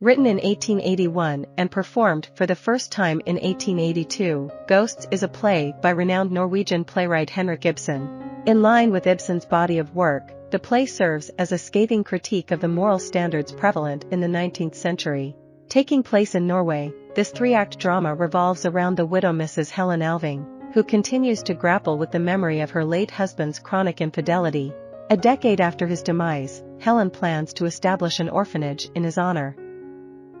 Written in 1881 and performed for the first time in 1882, Ghosts is a play by renowned Norwegian playwright Henrik Ibsen. In line with Ibsen's body of work, the play serves as a scathing critique of the moral standards prevalent in the 19th century. Taking place in Norway, this three-act drama revolves around the widow Mrs. Helen Alving, who continues to grapple with the memory of her late husband's chronic infidelity. A decade after his demise, Helen plans to establish an orphanage in his honor.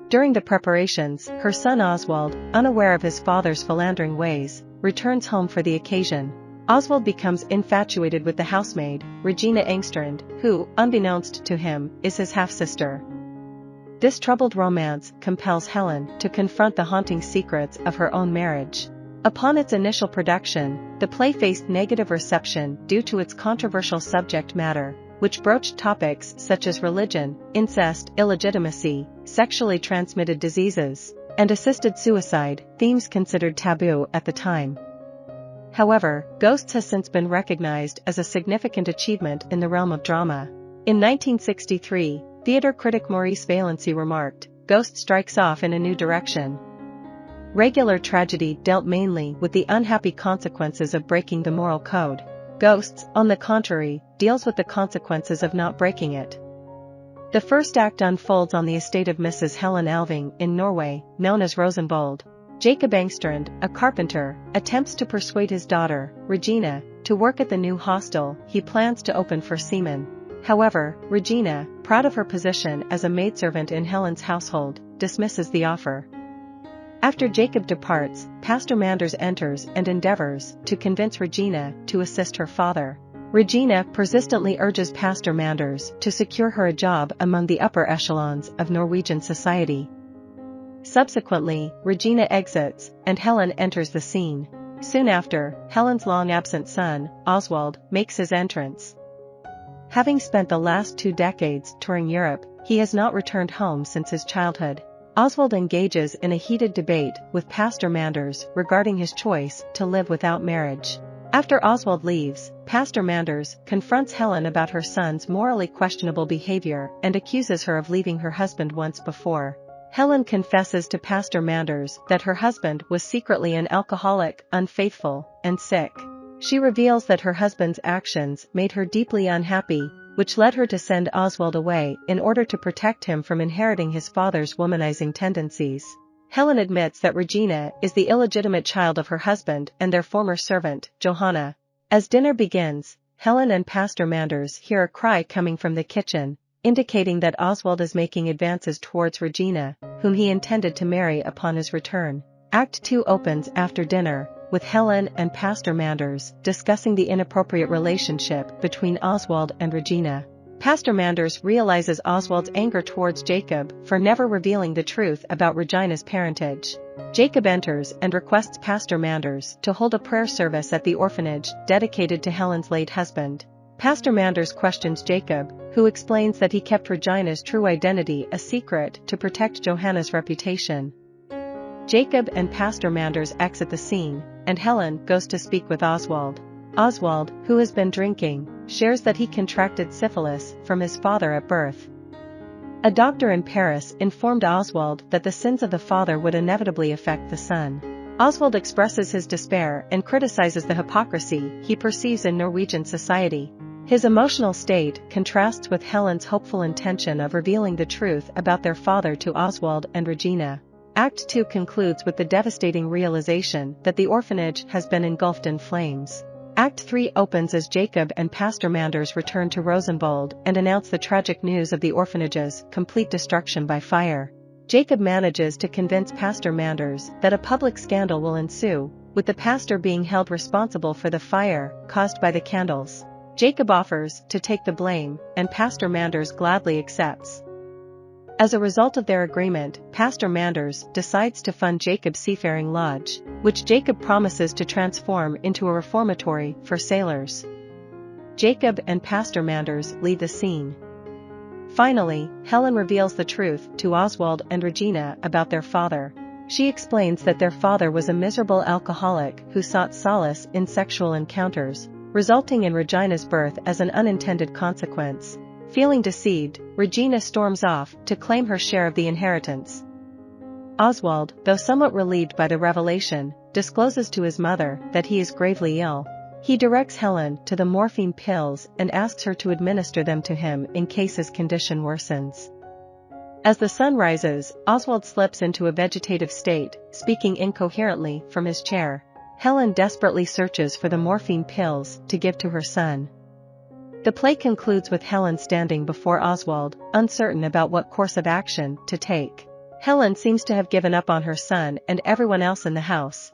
During the preparations, her son Oswald, unaware of his father's philandering ways, returns home for the occasion. Oswald becomes infatuated with the housemaid, Regina Engstrand, who, unbeknownst to him, is his half-sister. This troubled romance compels Helen to confront the haunting secrets of her own marriage. Upon its initial production, the play faced negative reception due to its controversial subject matter, which broached topics such as religion, incest, illegitimacy, sexually transmitted diseases, and assisted suicide, themes considered taboo at the time. However, Ghosts has since been recognized as a significant achievement in the realm of drama. In 1963, theater critic Maurice Valency remarked, "Ghost strikes off in a new direction." Regular tragedy dealt mainly with the unhappy consequences of breaking the moral code. Ghosts, on the contrary, deals with the consequences of not breaking it. The first act unfolds on the estate of Mrs. Helen Alving in Norway, known as Rosenvold. Jacob Engstrand, a carpenter, attempts to persuade his daughter, Regina, to work at the new hostel he plans to open for seamen. However, Regina, proud of her position as a maidservant in Helen's household, dismisses the offer. After Jacob departs, Pastor Manders enters and endeavors to convince Regina to assist her father. Regina persistently urges Pastor Manders to secure her a job among the upper echelons of Norwegian society. Subsequently, Regina exits, and Helen enters the scene. Soon after, Helen's long-absent son, Oswald, makes his entrance. Having spent the last 2 decades touring Europe, he has not returned home since his childhood. Oswald engages in a heated debate with Pastor Manders regarding his choice to live without marriage. After Oswald leaves, Pastor Manders confronts Helen about her son's morally questionable behavior and accuses her of leaving her husband once before. Helen confesses to Pastor Manders that her husband was secretly an alcoholic, unfaithful, and sick. She reveals that her husband's actions made her deeply unhappy, which led her to send Oswald away in order to protect him from inheriting his father's womanizing tendencies. Helen admits that Regina is the illegitimate child of her husband and their former servant, Johanna. As dinner begins, Helen and Pastor Manders hear a cry coming from the kitchen, indicating that Oswald is making advances towards Regina, whom he intended to marry upon his return. Act 2 opens after dinner, with Helen and Pastor Manders discussing the inappropriate relationship between Oswald and Regina. Pastor Manders realizes Oswald's anger towards Jacob for never revealing the truth about Regina's parentage. Jacob enters and requests Pastor Manders to hold a prayer service at the orphanage dedicated to Helen's late husband. Pastor Manders questions Jacob, who explains that he kept Regina's true identity a secret to protect Johanna's reputation. Jacob and Pastor Manders exit the scene, and Helen goes to speak with Oswald. Oswald, who has been drinking, shares that he contracted syphilis from his father at birth. A doctor in Paris informed Oswald that the sins of the father would inevitably affect the son. Oswald expresses his despair and criticizes the hypocrisy he perceives in Norwegian society. His emotional state contrasts with Helen's hopeful intention of revealing the truth about their father to Oswald and Regina. Act 2 concludes with the devastating realization that the orphanage has been engulfed in flames. Act 3 opens as Jacob and Pastor Manders return to Rosenvold and announce the tragic news of the orphanage's complete destruction by fire. Jacob manages to convince Pastor Manders that a public scandal will ensue, with the pastor being held responsible for the fire caused by the candles. Jacob offers to take the blame, and Pastor Manders gladly accepts. As a result of their agreement, Pastor Manders decides to fund Jacob's seafaring lodge, which Jacob promises to transform into a reformatory for sailors. Jacob and Pastor Manders leave the scene. Finally, Helen reveals the truth to Oswald and Regina about their father. She explains that their father was a miserable alcoholic who sought solace in sexual encounters, resulting in Regina's birth as an unintended consequence. Feeling deceived, Regina storms off to claim her share of the inheritance. Oswald, though somewhat relieved by the revelation, discloses to his mother that he is gravely ill. He directs Helen to the morphine pills and asks her to administer them to him in case his condition worsens. As the sun rises, Oswald slips into a vegetative state, speaking incoherently from his chair. Helen desperately searches for the morphine pills to give to her son. The play concludes with Helen standing before Oswald, uncertain about what course of action to take. Helen seems to have given up on her son and everyone else in the house.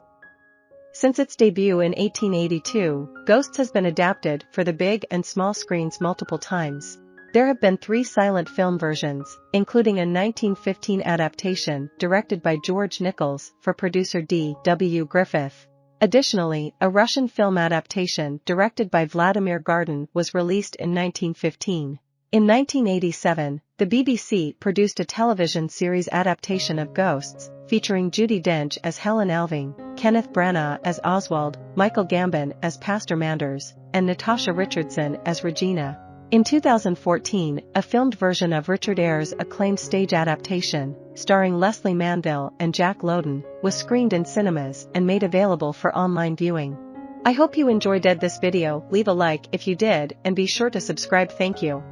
Since its debut in 1882, Ghosts has been adapted for the big and small screens multiple times. There have been 3 silent film versions, including a 1915 adaptation directed by George Nichols for producer D. W. Griffith. Additionally, a Russian film adaptation directed by Vladimir Gardin was released in 1915. In 1987, the BBC produced a television series adaptation of Ghosts, featuring Judi Dench as Helen Alving, Kenneth Branagh as Oswald, Michael Gambon as Pastor Manders, and Natasha Richardson as Regina. In 2014, a filmed version of Richard Eyre's acclaimed stage adaptation, starring Leslie Manville and Jack Lowden, was screened in cinemas and made available for online viewing. I hope you enjoyed this video. Leave a like if you did and be sure to subscribe. Thank you.